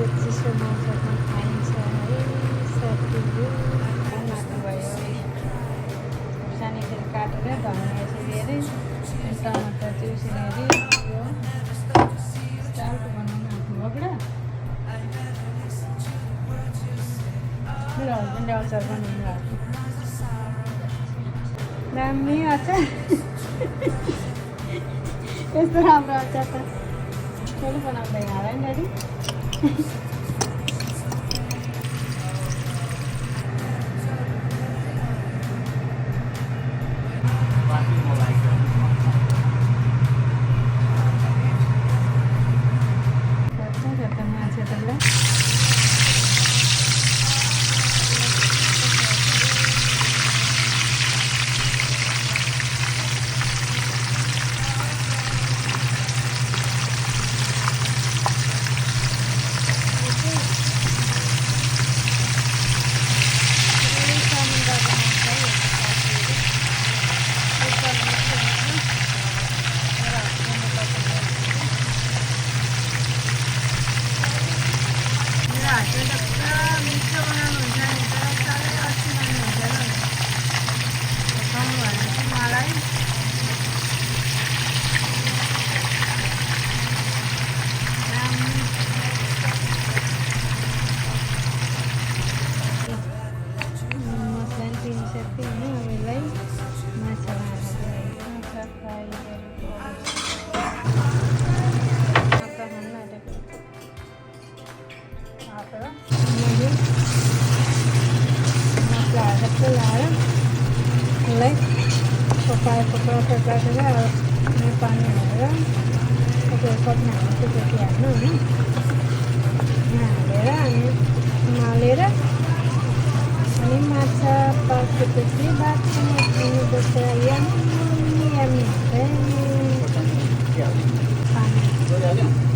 Dzisiaj może tańczę i serwiru. Naku भयो खुर्सानीतिर काटेर धनियाँ यसरी हेरी टमाटर चाहिँ यसरी हेरी यो स्टालको बनाउनु आफ्नो बगडा मेरो हस्बेन्डले अचार बनाउनु भएको दामी अचार यस्तो राम्रो अचार त कहिले बनाउँदैन होला नि ड्याडी पकाएर पानी हालेर कति हाल्नु त्यति हाल्नु होइन हालेर अनि उमालेर अनि माछा पाकेपछि बादमा खानुपर्छ यम्मी यम्मी हुन्छ पानी